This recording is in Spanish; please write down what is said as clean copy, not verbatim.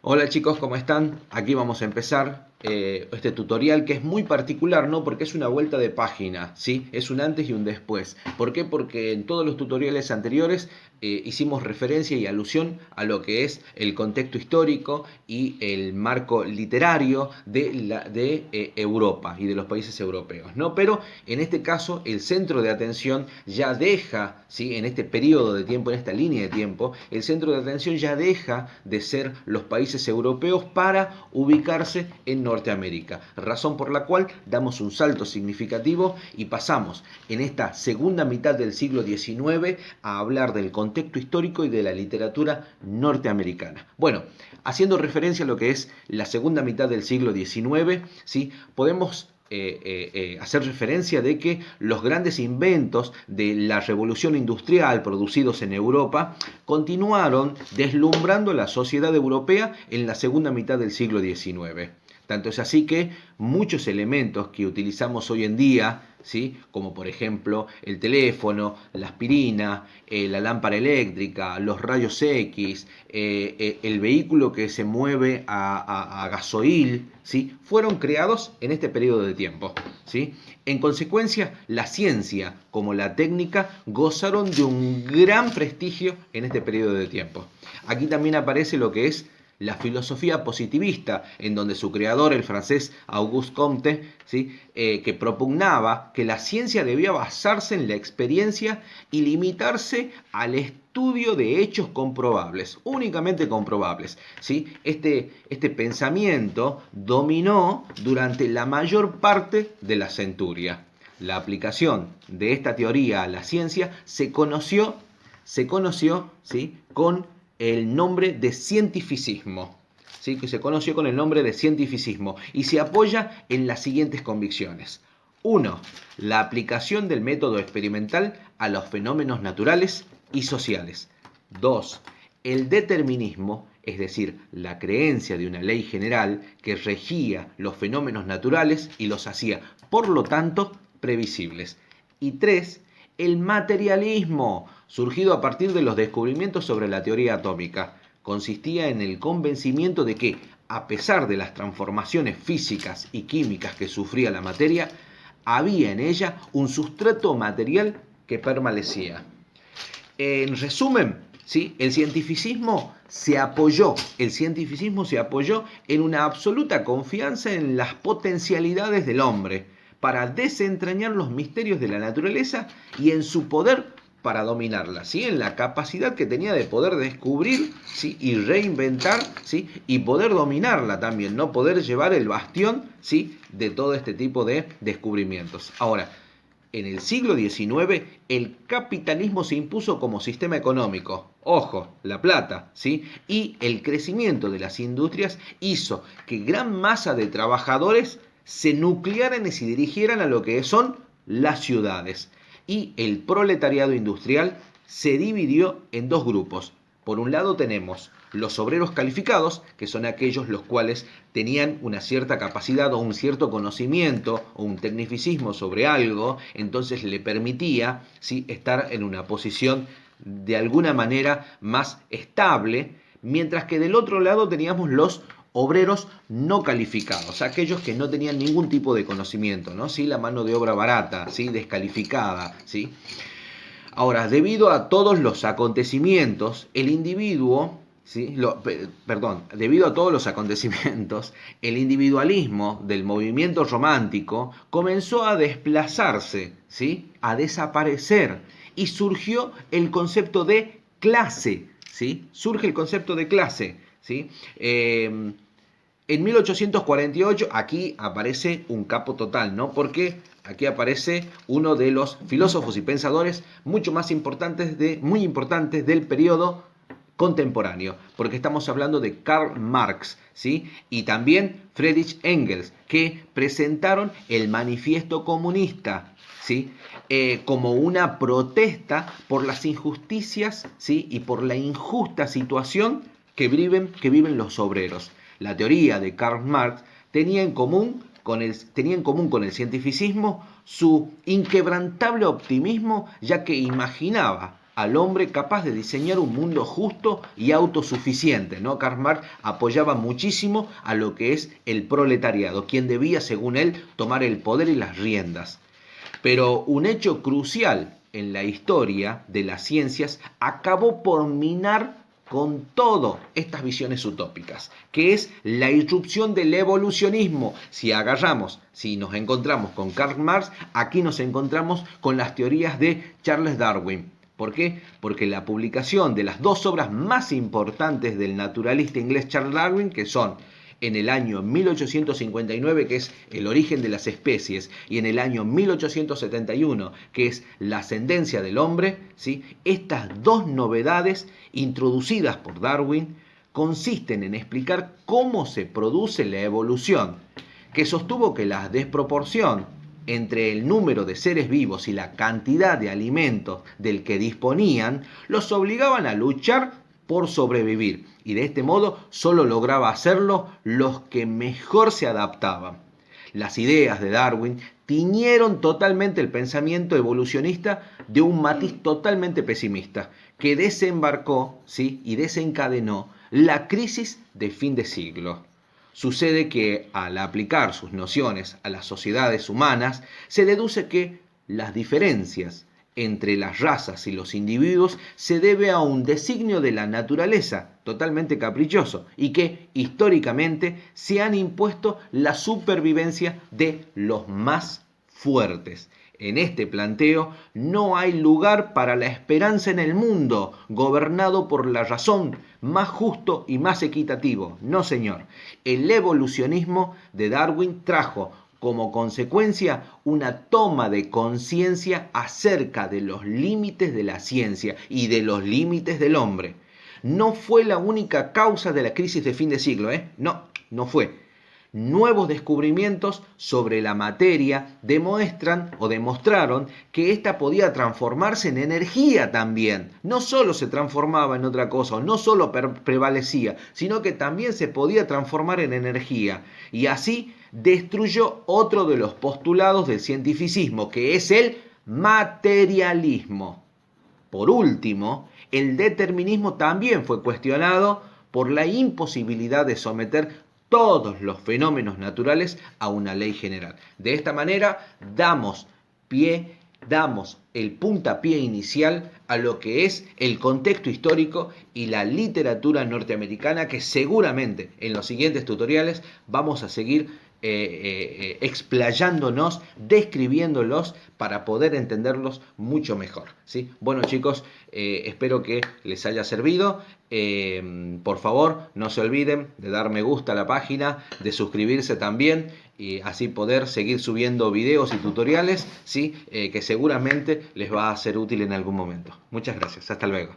Hola chicos, ¿cómo están? Aquí vamos a empezar este tutorial que es muy particular, ¿no? Porque es una vuelta de página, ¿sí? Es un antes y un después. ¿Por qué? Porque en todos los tutoriales anteriores hicimos referencia y alusión a lo que es el contexto histórico y el marco literario de Europa y de los países europeos, ¿no? Pero en este caso el centro de atención ya deja, ¿sí? En este periodo de tiempo, en esta línea de tiempo, el centro de atención ya deja de ser los países europeos para ubicarse en Norteamérica, razón por la cual damos un salto significativo y pasamos en esta segunda mitad del siglo XIX a hablar del contexto histórico y de la literatura norteamericana. Bueno, haciendo referencia a lo que es la segunda mitad del siglo XIX, ¿sí? Podemos hacer referencia de que los grandes inventos de la revolución industrial producidos en Europa continuaron deslumbrando la sociedad europea en la segunda mitad del siglo XIX. Tanto es así que muchos elementos que utilizamos hoy en día, ¿sí? Como por ejemplo el teléfono, la aspirina, la lámpara eléctrica, los rayos X, el vehículo que se mueve a gasoil, ¿sí? Fueron creados en este periodo de tiempo, ¿sí? En consecuencia, la ciencia como la técnica gozaron de un gran prestigio en este periodo de tiempo. Aquí también aparece lo que es la filosofía positivista, en donde su creador, el francés Auguste Comte, ¿sí? Que propugnaba que la ciencia debía basarse en la experiencia y limitarse al estudio de hechos comprobables, únicamente comprobables, ¿sí? Este pensamiento dominó durante la mayor parte de la centuria. La aplicación de esta teoría a la ciencia se conoció, ¿sí? Con el nombre de cientificismo, ¿sí? Que se conoció con el nombre de cientificismo y se apoya en las siguientes convicciones. 1. La aplicación del método experimental a los fenómenos naturales y sociales. 2. El determinismo, es decir, la creencia de una ley general que regía los fenómenos naturales y los hacía, por lo tanto, previsibles. Y 3. El materialismo, surgido a partir de los descubrimientos sobre la teoría atómica, consistía en el convencimiento de que, a pesar de las transformaciones físicas y químicas que sufría la materia, había en ella un sustrato material que permanecía. En resumen, ¿sí? El cientificismo se apoyó en una absoluta confianza en las potencialidades del hombre para desentrañar los misterios de la naturaleza y en su poder para dominarla, ¿sí? En la capacidad que tenía de poder descubrir, ¿sí? Y reinventar, ¿sí? Y poder dominarla también, ¿no? Poder llevar el bastión, ¿sí? De todo este tipo de descubrimientos. Ahora, en el siglo XIX, el capitalismo se impuso como sistema económico. Ojo, la plata, ¿sí? Y el crecimiento de las industrias hizo que gran masa de trabajadores se nuclearan y se dirigieran a lo que son las ciudades. Y el proletariado industrial se dividió en dos grupos. Por un lado tenemos los obreros calificados, que son aquellos los cuales tenían una cierta capacidad o un cierto conocimiento o un tecnicismo sobre algo, entonces le permitía, ¿sí? Estar en una posición de alguna manera más estable, mientras que del otro lado teníamos los obreros no calificados, aquellos que no tenían ningún tipo de conocimiento, ¿no? ¿Sí? La mano de obra barata, ¿sí? Descalificada, ¿sí? Ahora, debido a todos los acontecimientos, el individuo, ¿sí? Debido a todos los acontecimientos, el individualismo del movimiento romántico comenzó a desplazarse, ¿sí? A desaparecer, y surgió el concepto de clase, ¿sí? Surge el concepto de clase, ¿sí? En 1848 aquí aparece un capo total, ¿no? Porque aquí aparece uno de los filósofos y pensadores muy importantes del periodo contemporáneo, porque estamos hablando de Karl Marx, ¿sí? Y también Friedrich Engels, que presentaron el manifiesto comunista, ¿sí? Como una protesta por las injusticias, ¿sí? Y por la injusta situación que viven los obreros. La teoría de Karl Marx tenía en común con el cientificismo su inquebrantable optimismo, ya que imaginaba al hombre capaz de diseñar un mundo justo y autosuficiente, ¿no? Karl Marx apoyaba muchísimo a lo que es el proletariado, quien debía, según él, tomar el poder y las riendas. Pero un hecho crucial en la historia de las ciencias acabó por minar con todo estas visiones utópicas, que es la irrupción del evolucionismo. Si nos encontramos con Karl Marx, aquí nos encontramos con las teorías de Charles Darwin. ¿Por qué? Porque la publicación de las dos obras más importantes del naturalista inglés Charles Darwin, que son en el año 1859, que es El origen de las especies, y en el año 1871, que es La ascendencia del hombre, ¿sí? Estas dos novedades introducidas por Darwin consisten en explicar cómo se produce la evolución, que sostuvo que la desproporción entre el número de seres vivos y la cantidad de alimentos del que disponían los obligaban a luchar por sobrevivir, y de este modo solo lograba hacerlo los que mejor se adaptaban. Las ideas de Darwin tiñeron totalmente el pensamiento evolucionista de un matiz totalmente pesimista, que desembarcó, ¿sí?, y desencadenó la crisis de fin de siglo. Sucede que al aplicar sus nociones a las sociedades humanas, se deduce que las diferencias entre las razas y los individuos se debe a un designio de la naturaleza totalmente caprichoso y que históricamente se han impuesto la supervivencia de los más fuertes. En este planteo no hay lugar para la esperanza en el mundo gobernado por la razón, más justo y más equitativo. No, señor. El evolucionismo de Darwin trajo como consecuencia una toma de conciencia acerca de los límites de la ciencia y de los límites del hombre. No fue la única causa de la crisis de fin de siglo, no fue. Nuevos descubrimientos sobre la materia demostraron que ésta podía transformarse en energía también. No solo se transformaba en otra cosa, no solo prevalecía, sino que también se podía transformar en energía. Y así destruyó otro de los postulados del cientificismo, que es el materialismo. Por último, el determinismo también fue cuestionado por la imposibilidad de someter todos los fenómenos naturales a una ley general. De esta manera damos el puntapié inicial a lo que es el contexto histórico y la literatura norteamericana, que seguramente en los siguientes tutoriales vamos a seguir explayándonos, describiéndolos para poder entenderlos mucho mejor, ¿sí? Bueno, chicos, espero que les haya servido. Por favor, no se olviden de dar me gusta a la página, de suscribirse también, y así poder seguir subiendo videos y tutoriales, ¿sí? Que seguramente les va a ser útil en algún momento. Muchas gracias. Hasta luego.